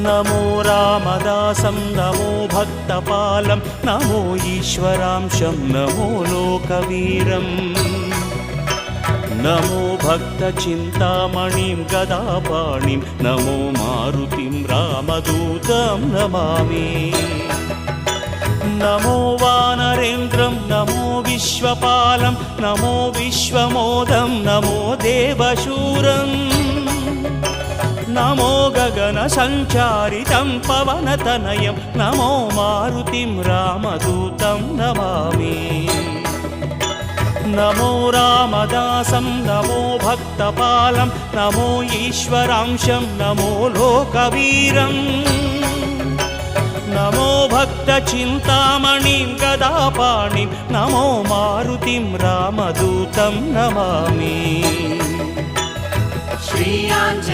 नमो रामदासं नमो भक्तपालं नमो ईश्वरांशं नमो लोकवीरम् नमो भक्तचिन्तामणिं गदापाणिं नमो मारुतिं रामदूतं Namami नमो वानरेन्द्रं नमो विश्वपालं नमो विश्वमोदं नमो देवशूरम् नमो गगनसञ्चारितं पवनतनयं नमो मारुतिं रामदूतं Namami नमो रामदासं नमो भक्तपालं नमो ईश्वरांशं नमो लोकवीरम् नमो भक्तचिन्तामणिं गदापाणिं नमो मारुतिं रामदूतं Namami Shri Anjaneya